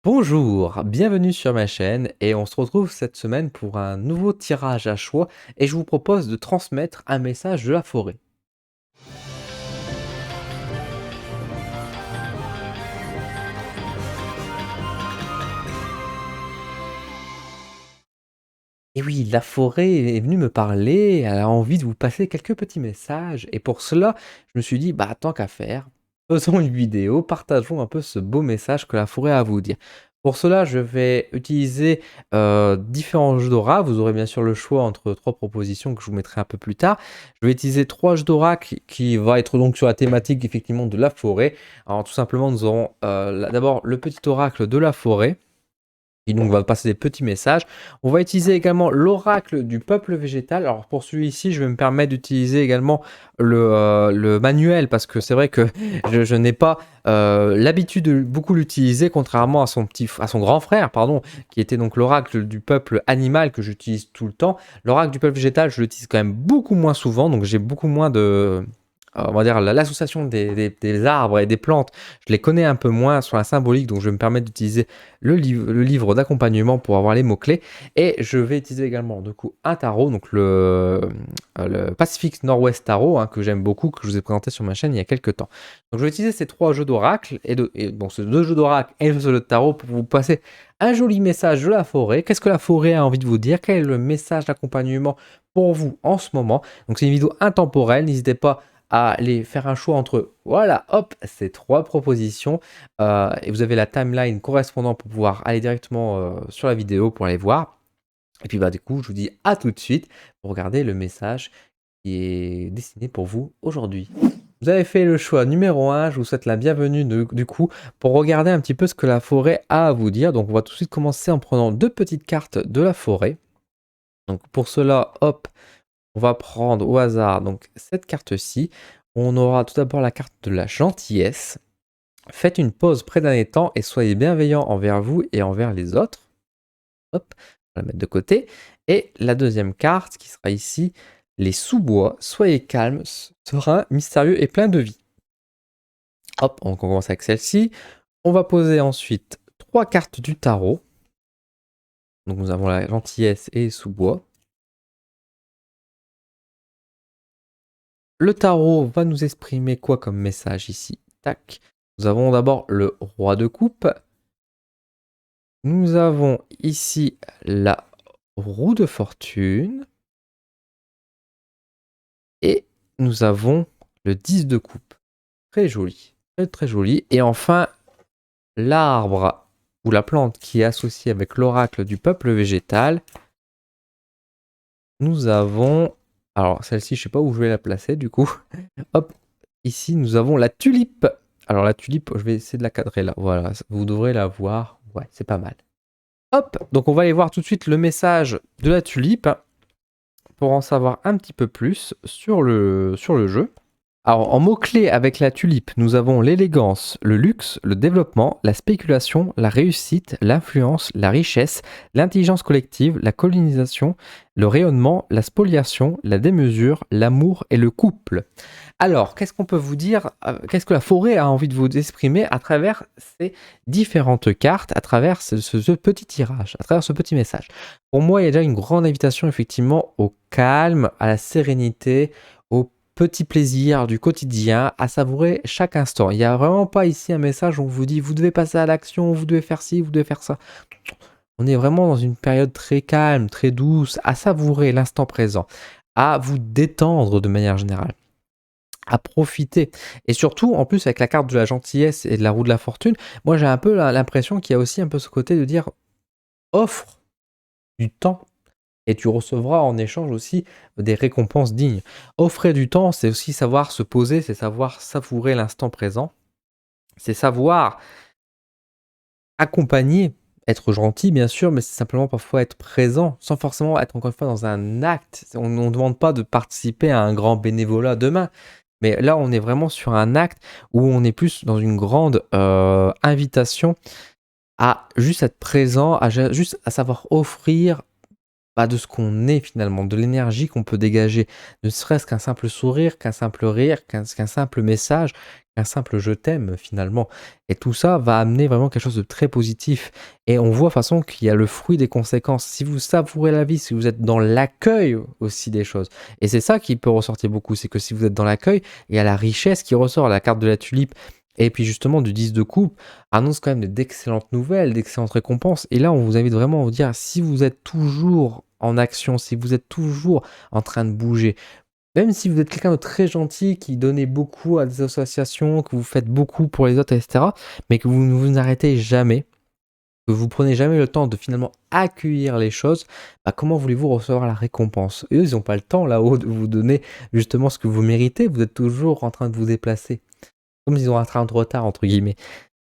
Bonjour, bienvenue sur ma chaîne et on se retrouve cette semaine pour un nouveau tirage à choix et je vous propose de transmettre un message de la forêt. Et oui, la forêt est venue me parler, elle a envie de vous passer quelques petits messages et pour cela, je me suis dit, bah tant qu'à faire, faisons une vidéo, partageons un peu ce beau message que la forêt a à vous dire. Pour cela, je vais utiliser différents jeux d'oracle. Vous aurez bien sûr le choix entre trois propositions que je vous mettrai un peu plus tard. Je vais utiliser trois jeux d'oracle qui va être donc sur la thématique effectivement de la forêt. Alors tout simplement, nous aurons d'abord le petit oracle de la forêt qui donc va passer des petits messages. On va utiliser également l'oracle du peuple végétal. Alors pour celui-ci, je vais me permettre d'utiliser également le manuel parce que c'est vrai que je n'ai pas l'habitude de beaucoup l'utiliser, contrairement à son grand frère, pardon, qui était donc l'oracle du peuple animal que j'utilise tout le temps. L'oracle du peuple végétal, je l'utilise quand même beaucoup moins souvent, donc j'ai beaucoup moins de on va dire l'association des arbres et des plantes, je les connais un peu moins sur la symbolique, donc je vais me permettre d'utiliser le livre d'accompagnement pour avoir les mots-clés. Et je vais utiliser également du coup un tarot, donc le Pacific Northwest Tarot, hein, que j'aime beaucoup, que je vous ai présenté sur ma chaîne il y a quelques temps. Donc je vais utiliser ces trois jeux d'oracle, bon, ces deux jeux d'oracle et le jeu de tarot pour vous passer un joli message de la forêt. Qu'est-ce que la forêt a envie de vous dire? Quel est le message d'accompagnement pour vous en ce moment? Donc c'est une vidéo intemporelle, n'hésitez pas à aller faire un choix entre, voilà, hop, ces trois propositions. Et vous avez la timeline correspondant pour pouvoir aller directement sur la vidéo pour aller voir. Et puis bah du coup, je vous dis à tout de suite pour regarder le message qui est destiné pour vous aujourd'hui. Vous avez fait le choix numéro 1, je vous souhaite la bienvenue du coup pour regarder un petit peu ce que la forêt a à vous dire. Donc on va tout de suite commencer en prenant deux petites cartes de la forêt. Donc pour cela, hop, on va prendre au hasard donc cette carte-ci. On aura tout d'abord la carte de la gentillesse. Faites une pause près d'un étang et soyez bienveillant envers vous et envers les autres. Hop, on va la mettre de côté. Et la deuxième carte qui sera ici, les sous-bois. Soyez calme, serein, mystérieux et plein de vie. Hop, on commence avec celle-ci. On va poser ensuite trois cartes du tarot. Donc nous avons la gentillesse et les sous-bois. Le tarot va nous exprimer quoi comme message ici? Tac. Nous avons d'abord le roi de coupe. Nous avons ici la roue de fortune. Et nous avons le 10 de coupe. Très joli. Très très joli. Et enfin, l'arbre ou la plante qui est associée avec l'oracle du peuple végétal. Nous avons... Alors celle-ci, je ne sais pas où je vais la placer du coup. Hop, ici nous avons la tulipe. Alors la tulipe, je vais essayer de la cadrer là. Voilà, vous devrez la voir. Ouais, c'est pas mal. Hop, donc on va aller voir tout de suite le message de la tulipe pour en savoir un petit peu plus sur le jeu. Alors en mots-clés avec la tulipe, nous avons l'élégance, le luxe, le développement, la spéculation, la réussite, l'influence, la richesse, l'intelligence collective, la colonisation, le rayonnement, la spoliation, la démesure, l'amour et le couple. Alors, qu'est-ce qu'on peut vous dire, qu'est-ce que la forêt a envie de vous exprimer à travers ces différentes cartes, à travers ce petit tirage, à travers ce petit message? Pour moi, il y a déjà une grande invitation effectivement au calme, à la sérénité, au petit plaisir du quotidien, à savourer chaque instant. Il n'y a vraiment pas ici un message où on vous dit vous devez passer à l'action, vous devez faire ci, vous devez faire ça. On est vraiment dans une période très calme, très douce, à savourer l'instant présent, à vous détendre de manière générale, à profiter. Et surtout, en plus, avec la carte de la gentillesse et de la roue de la fortune, moi j'ai un peu l'impression qu'il y a aussi un peu ce côté de dire offre du temps et tu recevras en échange aussi des récompenses dignes. Offrir du temps, c'est aussi savoir se poser, c'est savoir savourer l'instant présent, c'est savoir accompagner, être gentil bien sûr, mais c'est simplement parfois être présent, sans forcément être encore une fois dans un acte. On ne demande pas de participer à un grand bénévolat demain, mais là on est vraiment sur un acte où on est plus dans une grande invitation à juste être présent, juste à savoir offrir bah, de ce qu'on est finalement, de l'énergie qu'on peut dégager. Ne serait-ce qu'un simple sourire, qu'un simple rire, qu'un simple message, qu'un simple «je t'aime» finalement. Et tout ça va amener vraiment quelque chose de très positif. Et on voit de toute façon qu'il y a le fruit des conséquences. Si vous savourez la vie, si vous êtes dans l'accueil aussi des choses. Et c'est ça qui peut ressortir beaucoup, c'est que si vous êtes dans l'accueil, il y a la richesse qui ressort, la carte de la tulipe. Et puis justement, du 10 de coupe annonce quand même d'excellentes nouvelles, d'excellentes récompenses. Et là, on vous invite vraiment à vous dire, si vous êtes toujours en action, si vous êtes toujours en train de bouger, même si vous êtes quelqu'un de très gentil, qui donnait beaucoup à des associations, que vous faites beaucoup pour les autres, etc., mais que vous ne vous arrêtez jamais, que vous prenez jamais le temps de finalement accueillir les choses, bah, comment voulez-vous recevoir la récompense? Eux, ils n'ont pas le temps là-haut de vous donner justement ce que vous méritez, vous êtes toujours en train de vous déplacer. Comme ils ont un train de retard, entre guillemets.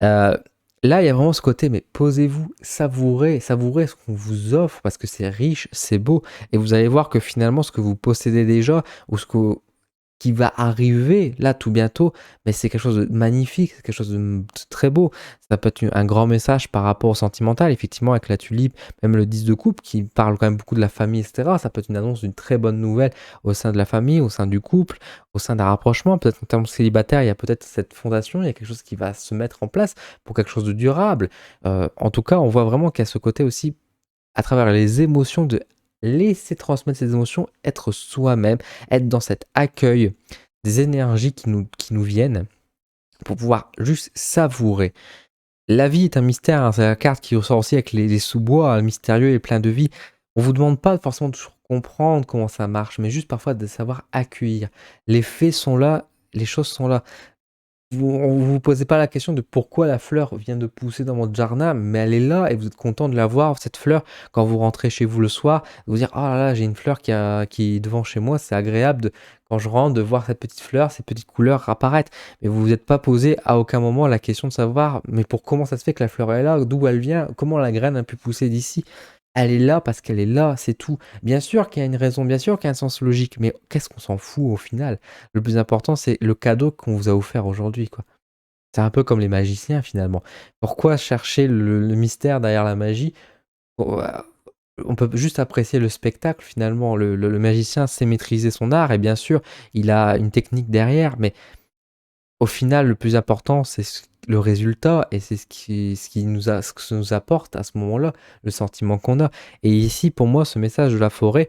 Heu, Là, il y a vraiment ce côté, mais posez-vous, savourez, savourez ce qu'on vous offre parce que c'est riche, c'est beau et vous allez voir que finalement ce que vous possédez déjà ou ce que qui va arriver là tout bientôt, mais c'est quelque chose de magnifique, c'est quelque chose de très beau. Ça peut être un grand message par rapport au sentimental, effectivement, avec la tulipe, même le 10 de coupe qui parle quand même beaucoup de la famille, etc. Ça peut être une annonce d'une très bonne nouvelle au sein de la famille, au sein du couple, au sein d'un rapprochement. Peut-être en termes de célibataire, il y a peut-être cette fondation, il y a quelque chose qui va se mettre en place pour quelque chose de durable. En tout cas, on voit vraiment qu'il y a ce côté aussi à travers les émotions, de laisser transmettre ces émotions, être soi-même, être dans cet accueil des énergies qui nous viennent pour pouvoir juste savourer. La vie est un mystère, hein, c'est la carte qui ressort aussi avec les sous-bois, hein, mystérieux et plein de vie. On vous demande pas forcément de toujours comprendre comment ça marche, mais juste parfois de savoir accueillir. Les faits sont là, les choses sont là. Vous posez pas la question de pourquoi la fleur vient de pousser dans votre jardin, mais elle est là et vous êtes content de la voir, cette fleur, quand vous rentrez chez vous le soir, vous dire: «Oh là là, j'ai une fleur qui est devant chez moi, c'est agréable de quand je rentre de voir cette petite fleur, ces petites couleurs apparaître». Mais vous vous êtes pas posé à aucun moment la question de savoir: «Mais pour comment ça se fait que la fleur est là? D'où elle vient? Comment la graine a pu pousser d'ici?» Elle est là parce qu'elle est là, c'est tout. Bien sûr qu'il y a une raison, bien sûr qu'il y a un sens logique, mais qu'est-ce qu'on s'en fout au final? Le plus important, c'est le cadeau qu'on vous a offert aujourd'hui, quoi. C'est un peu comme les magiciens, finalement. Pourquoi chercher le mystère derrière la magie? Pour, on peut juste apprécier le spectacle, finalement. Le magicien sait maîtriser son art et bien sûr, il a une technique derrière, mais au final, le plus important, c'est le résultat et c'est ce que ça nous apporte à ce moment-là, le sentiment qu'on a. Et ici, pour moi, ce message de la forêt,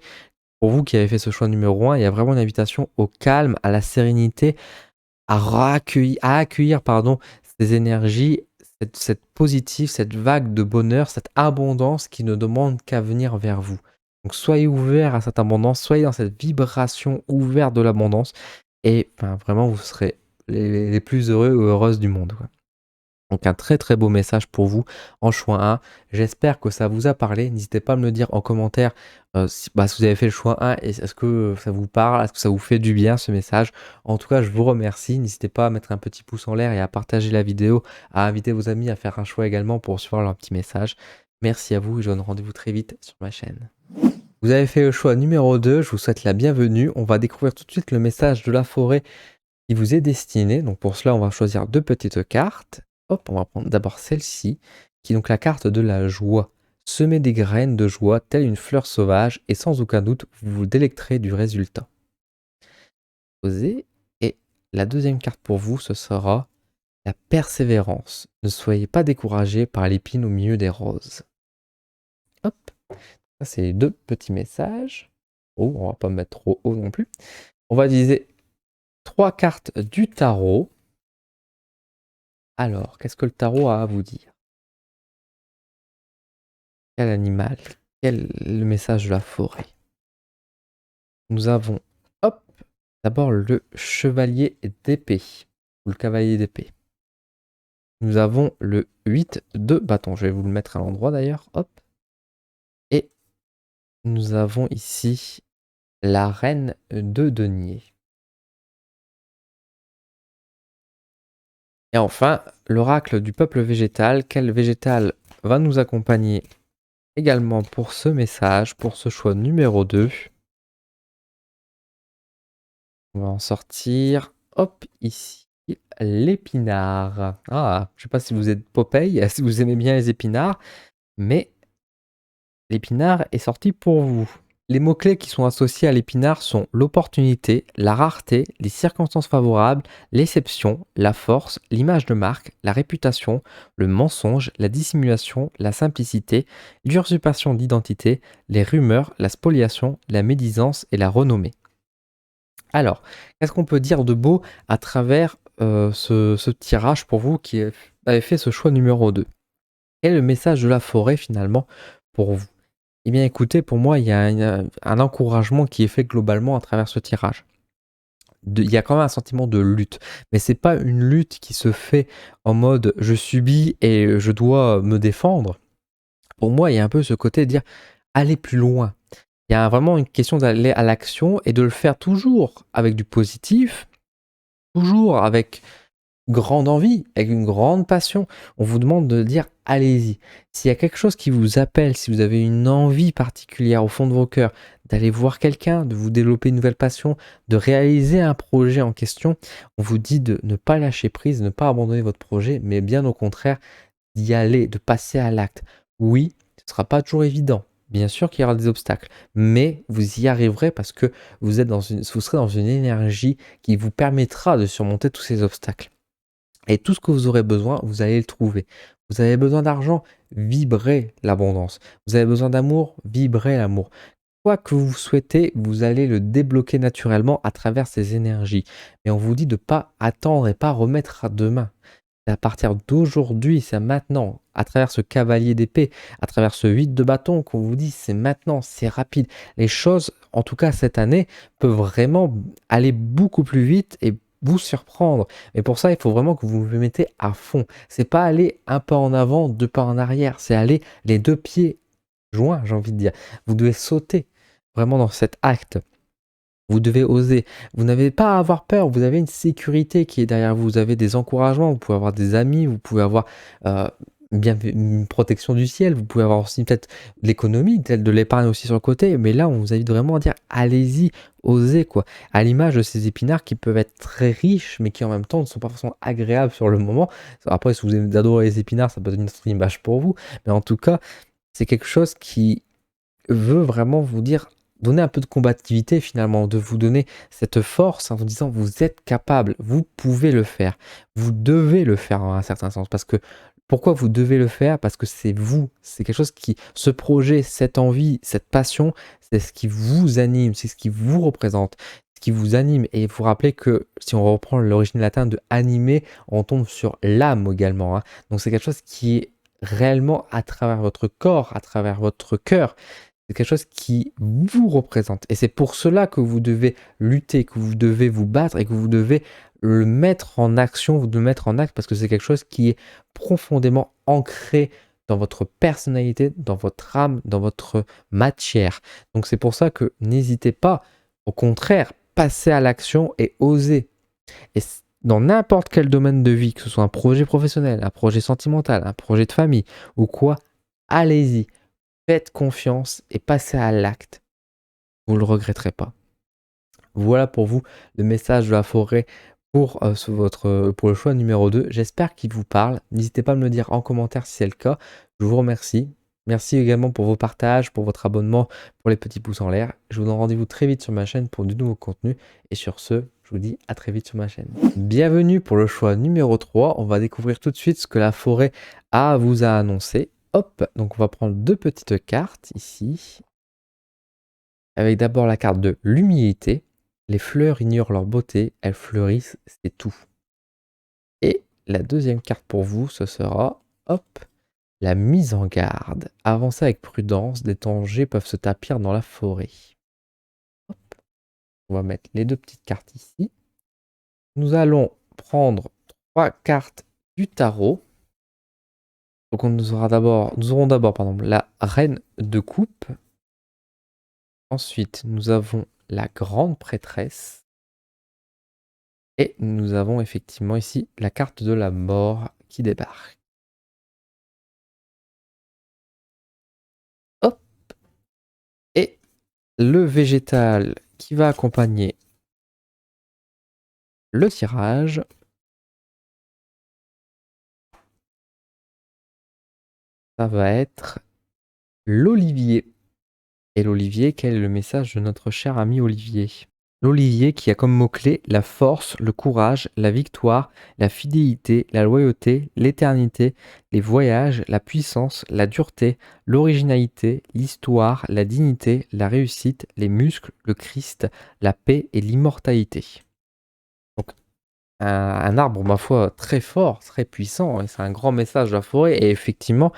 pour vous qui avez fait ce choix numéro 1, il y a vraiment une invitation au calme, à la sérénité, à accueillir pardon, ces énergies, cette positive, cette vague de bonheur, cette abondance qui ne demande qu'à venir vers vous. Donc soyez ouverts à cette abondance, soyez dans cette vibration ouverte de l'abondance et enfin, vraiment vous serez les plus heureux ou heureuses du monde, quoi. Donc un très très beau message pour vous en choix 1. J'espère que ça vous a parlé. N'hésitez pas à me le dire en commentaire si vous avez fait le choix 1 et est-ce que ça vous parle, est-ce que ça vous fait du bien ce message. En tout cas, je vous remercie. N'hésitez pas à mettre un petit pouce en l'air et à partager la vidéo, à inviter vos amis à faire un choix également pour recevoir leur petit message. Merci à vous et je vous donne rendez-vous très vite sur ma chaîne. Vous avez fait le choix numéro 2, je vous souhaite la bienvenue. On va découvrir tout de suite le message de la forêt qui vous est destiné. Donc pour cela, on va choisir deux petites cartes. Hop, on va prendre d'abord celle-ci, qui est donc la carte de la joie. Semez des graines de joie, telle une fleur sauvage, et sans aucun doute, vous vous délecterez du résultat. Posez. Et la deuxième carte pour vous, ce sera la persévérance. Ne soyez pas découragé par l'épine au milieu des roses. Hop, ça c'est les deux petits messages. Oh, on va pas mettre trop haut non plus. On va utiliser trois cartes du tarot. Alors, qu'est-ce que le tarot a à vous dire? Quel animal? Quel est le message de la forêt? Nous avons, hop, d'abord le chevalier d'épée, ou le cavalier d'épée. Nous avons le 8 de bâton, je vais vous le mettre à l'endroit d'ailleurs, hop. Et nous avons ici la reine de denier. Et enfin, l'oracle du peuple végétal. Quel végétal va nous accompagner également pour ce message, pour ce choix numéro 2? On va en sortir, hop, ici, l'épinard. Ah, je sais pas si vous êtes Popeye, si vous aimez bien les épinards, mais L'épinard est sorti pour vous. Les mots-clés qui sont associés à l'épinard sont l'opportunité, la rareté, les circonstances favorables, l'exception, la force, l'image de marque, la réputation, le mensonge, la dissimulation, la simplicité, l'usurpation d'identité, les rumeurs, la spoliation, la médisance et la renommée. Alors, qu'est-ce qu'on peut dire de beau à travers ce tirage pour vous qui avez fait ce choix numéro 2? Quel est le message de la forêt finalement pour vous? Eh bien écoutez, pour moi, il y a un encouragement qui est fait globalement à travers ce tirage. Il y a quand même un sentiment de lutte, mais c'est pas une lutte qui se fait en mode je subis et je dois me défendre. Pour moi, il y a un peu ce côté de dire aller plus loin. Il y a vraiment une question d'aller à l'action et de le faire toujours avec du positif, toujours avec grande envie, avec une grande passion. On vous demande de dire allez-y. S'il y a quelque chose qui vous appelle, si vous avez une envie particulière au fond de vos cœurs, d'aller voir quelqu'un, de vous développer une nouvelle passion, de réaliser un projet en question, on vous dit de ne pas lâcher prise, de ne pas abandonner votre projet, mais bien au contraire, d'y aller, de passer à l'acte. Oui, ce ne sera pas toujours évident. Bien sûr qu'il y aura des obstacles, mais vous y arriverez parce que vous serez dans une énergie qui vous permettra de surmonter tous ces obstacles. Et tout ce que vous aurez besoin, vous allez le trouver. Vous avez besoin d'argent, vibrez l'abondance. Vous avez besoin d'amour, vibrez l'amour. Quoi que vous souhaitez, vous allez le débloquer naturellement à travers ces énergies. Et on vous dit de ne pas attendre et pas remettre à demain. C'est à partir d'aujourd'hui, c'est maintenant, à travers ce cavalier d'épée, à travers ce 8 de bâton qu'on vous dit c'est maintenant, c'est rapide. Les choses, en tout cas cette année, peuvent vraiment aller beaucoup plus vite et vous surprendre. Et pour ça, il faut vraiment que vous vous mettez à fond. C'est pas aller un pas en avant, deux pas en arrière, c'est aller les deux pieds joints, j'ai envie de dire. Vous devez sauter vraiment dans cet acte. Vous devez oser. Vous n'avez pas à avoir peur, vous avez une sécurité qui est derrière vous. Vous avez des encouragements, vous pouvez avoir des amis, vous pouvez avoir euh, une protection du ciel, vous pouvez avoir aussi peut-être de l'économie, peut-être de l'épargne aussi sur le côté. Mais là, on vous invite vraiment à dire allez-y, osez quoi. À l'image de ces épinards qui peuvent être très riches, mais qui en même temps ne sont pas forcément agréables sur le moment. Après, si vous adorez les épinards, ça peut être une autre image pour vous. Mais en tout cas, c'est quelque chose qui veut vraiment vous dire, donner un peu de combativité finalement, de vous donner cette force en vous disant vous êtes capable, vous pouvez le faire, vous devez le faire en un certain sens. Parce que pourquoi vous devez le faire? Parce que c'est vous, c'est quelque chose qui, ce projet, cette envie, cette passion, c'est ce qui vous anime, c'est ce qui vous représente, ce qui vous anime. Et il faut rappeler que si on reprend l'origine latine de animer, on tombe sur l'âme également, hein. Donc c'est quelque chose qui est réellement à travers votre corps, à travers votre cœur. C'est quelque chose qui vous représente. Et c'est pour cela que vous devez lutter, que vous devez vous battre et que vous devez le mettre en action, vous devez le mettre en acte parce que c'est quelque chose qui est profondément ancré dans votre personnalité, dans votre âme, dans votre matière. Donc c'est pour ça que n'hésitez pas, au contraire, passez à l'action et osez. Et dans n'importe quel domaine de vie, que ce soit un projet professionnel, un projet sentimental, un projet de famille ou quoi, allez-y. Faites confiance et passez à l'acte. Vous ne le regretterez pas. Voilà pour vous le message de la forêt pour, pour le choix numéro 2. J'espère qu'il vous parle. N'hésitez pas à me le dire en commentaire si c'est le cas. Je vous remercie. Merci également pour vos partages, pour votre abonnement, pour les petits pouces en l'air. Je vous donne rendez-vous très vite sur ma chaîne pour de nouveaux contenus. Et sur ce, je vous dis à très vite sur ma chaîne. Bienvenue pour le choix numéro 3. On va découvrir tout de suite ce que la forêt vous a annoncé. Hop, donc on va prendre deux petites cartes ici. Avec d'abord la carte de l'humilité. Les fleurs ignorent leur beauté, elles fleurissent, c'est tout. Et la deuxième carte pour vous, ce sera, hop, la mise en garde. Avancez avec prudence, des dangers peuvent se tapir dans la forêt. Hop, on va mettre les deux petites cartes ici. Nous allons prendre trois cartes du tarot. Donc nous aurons d'abord la reine de coupe. Ensuite, nous avons la grande prêtresse. Et nous avons effectivement ici la carte de la mort qui débarque. Hop. Et le végétal qui va accompagner le tirage. Ça va être L'olivier. Et l'olivier, quel est le message de notre cher ami Olivier? L'olivier qui a comme mot-clé la force, le courage, la victoire, la fidélité, la loyauté, l'éternité, les voyages, la puissance, la dureté, l'originalité, l'histoire, la dignité, la réussite, les muscles, le Christ, la paix et l'immortalité. Donc un arbre, ma foi, très fort, très puissant, et c'est un grand message de la forêt. Et effectivement,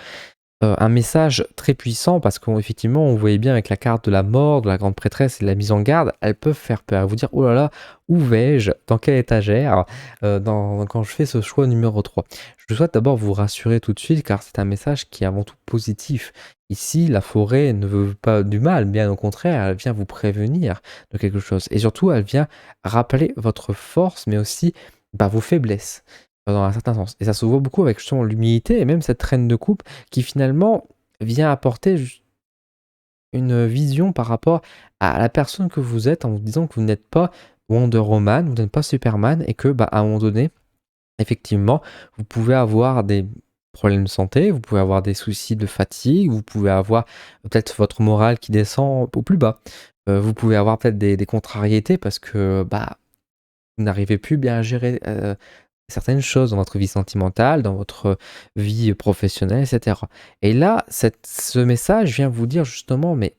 un message très puissant parce qu'effectivement, on voyait bien avec la carte de la mort, de la grande prêtresse et de la mise en garde, elles peuvent faire peur. Vous dire: «Oh là là, où vais-je? Dans quelle étagère? Quand je fais ce choix numéro 3. Je souhaite d'abord vous rassurer tout de suite car c'est un message qui est avant tout positif. Ici, la forêt ne veut pas du mal, bien au contraire, elle vient vous prévenir de quelque chose et surtout elle vient rappeler votre force mais aussi, bah, vos faiblesses, dans un certain sens et ça se voit beaucoup avec justement l'humilité et même cette reine de coupe qui finalement vient apporter juste une vision par rapport à la personne que vous êtes en vous disant que vous n'êtes pas Wonder Woman, vous n'êtes pas Superman et que, bah, à un moment donné, effectivement, vous pouvez avoir des problèmes de santé, vous pouvez avoir des soucis de fatigue, vous pouvez avoir peut-être votre morale qui descend au plus bas. Vous pouvez avoir peut-être des contrariétés parce que, bah, vous n'arrivez plus bien à gérer, certaines choses dans votre vie sentimentale, dans votre vie professionnelle et cetera. Et là, ce message vient vous dire justement, mais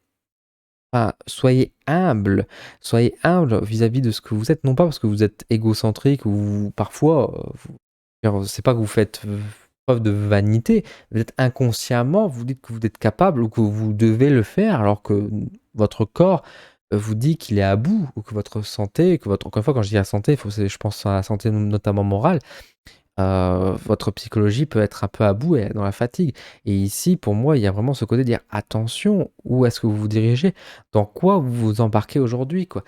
enfin, soyez humble vis-à-vis de ce que vous êtes, non pas parce que vous êtes égocentrique ou parfois, c'est pas que vous faites, preuve de vanité, peut-être inconsciemment, vous dites que vous êtes capable ou que vous devez le faire alors que votre corps, vous dit qu'il est à bout ou que votre santé, que votre encore une fois, quand je dis la santé, il faut c'est je pense à la santé notamment morale. Votre psychologie peut être un peu à bout et dans la fatigue et ici, pour moi, il y a vraiment ce côté de dire: «Attention, où est-ce que vous vous dirigez? Dans quoi vous vous embarquez aujourd'hui, quoi?»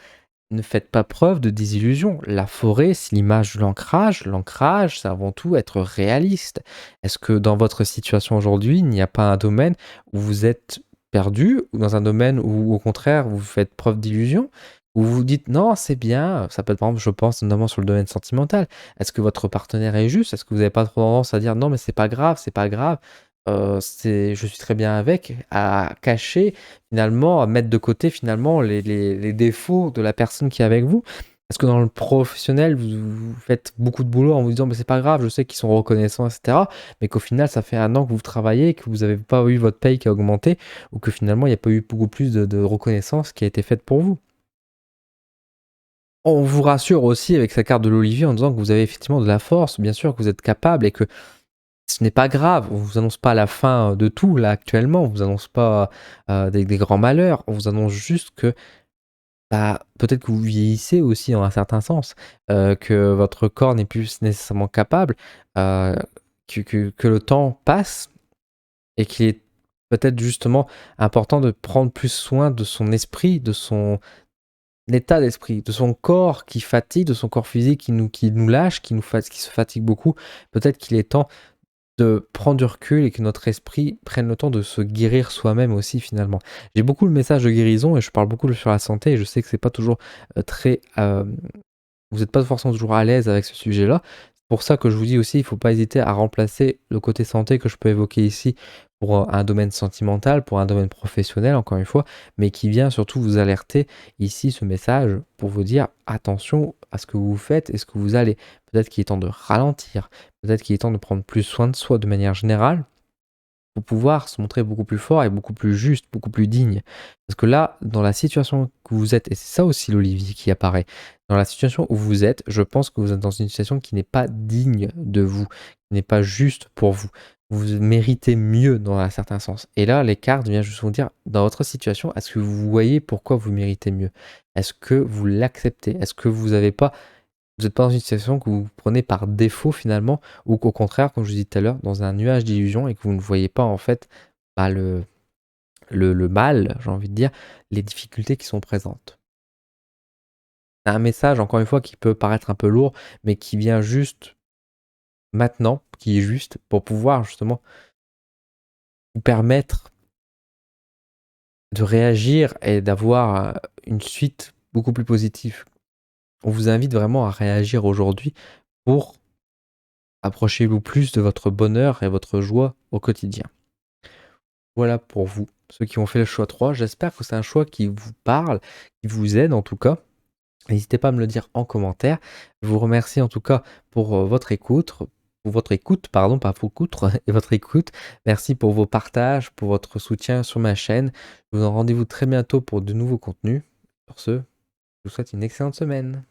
Ne faites pas preuve de désillusion. La forêt, c'est l'image de l'ancrage. L'ancrage, c'est avant tout être réaliste. Est-ce que dans votre situation aujourd'hui, il n'y a pas un domaine où vous êtes perdu ou dans un domaine où, au contraire, vous faites preuve d'illusion? Où vous vous dites: «Non, c'est bien», ça peut être, par exemple, je pense notamment sur le domaine sentimental. Est-ce que votre partenaire est juste? Est-ce que vous n'avez pas trop tendance à dire: «Non, mais c'est pas grave, c'est je suis très bien avec», à cacher finalement, à mettre de côté finalement les défauts de la personne qui est avec vous. Parce que dans le professionnel, vous faites beaucoup de boulot en vous disant: «Mais c'est pas grave, je sais qu'ils sont reconnaissants et cetera», mais qu'au final, ça fait 1 an que vous travaillez, que vous avez pas eu votre paye qui a augmenté ou que finalement, il y a pas eu beaucoup plus de reconnaissance qui a été faite pour vous. On vous rassure aussi avec sa carte de l'olivier en disant que vous avez effectivement de la force, bien sûr, que vous êtes capable et que ce n'est pas grave. On vous annonce pas la fin de tout là actuellement, on vous annonce pas, des grands malheurs. On vous annonce juste que, bah, peut-être que vous vieillissez aussi en un certain sens, que votre corps n'est plus nécessairement capable, heu, que le temps passe et qu'il est peut-être justement important de prendre plus soin de son esprit, de son l'état d'esprit, de son corps qui fatigue, de son corps physique qui nous lâche, qui se fatigue beaucoup. Peut-être qu'il est temps de prendre du recul et que notre esprit prenne le temps de se guérir soi-même aussi finalement. J'ai beaucoup le message de guérison et je parle beaucoup sur la santé et je sais que c'est pas toujours, très, vous n'êtes pas forcément toujours à l'aise avec ce sujet-là. C'est pour ça que je vous dis aussi, il ne faut pas hésiter à remplacer le côté santé que je peux évoquer ici pour, un domaine sentimental, pour un domaine professionnel encore une fois, mais qui vient surtout vous alerter ici ce message pour vous dire: «Attention à ce que vous faites et ce que vous allez». Peut-être qu'il est temps de ralentir, peut-être qu'il est temps de prendre plus soin de soi de manière générale pour pouvoir se montrer beaucoup plus fort et beaucoup plus juste, beaucoup plus digne. Parce que là, dans la situation que vous êtes, et c'est ça aussi l'Olivier qui apparaît, dans la situation où vous êtes, je pense que vous êtes dans une situation qui n'est pas digne de vous, qui n'est pas juste pour vous. Vous méritez mieux dans un certain sens. Et là, les cartes viennent juste vous dire, dans votre situation, est-ce que vous voyez pourquoi vous méritez mieux? Est-ce que vous l'acceptez? Est-ce que vous êtes pas dans une situation que vous prenez par défaut finalement ou qu'au contraire, comme je vous disais tout à l'heure, dans un nuage d'illusions et que vous ne voyez pas en fait, bah, le mal, j'ai envie de dire, les difficultés qui sont présentes. C'est un message encore une fois qui peut paraître un peu lourd, mais qui vient juste maintenant, qui est juste pour pouvoir justement vous permettre de réagir et d'avoir, une suite beaucoup plus positive. On vous invite vraiment à réagir aujourd'hui pour approcher vous plus de votre bonheur et votre joie au quotidien. Voilà pour vous, ceux qui ont fait le choix 3. J'espère que c'est un choix qui vous parle, qui vous aide en tout cas. N'hésitez pas à me le dire en commentaire. Je vous remercie en tout cas pour, votre écoute, pardon, pas vos coutres et votre écoute. Merci pour vos partages, pour votre soutien sur ma chaîne. Je vous donne rendez-vous très bientôt pour de nouveaux contenus. Sur ce, je vous souhaite une excellente semaine.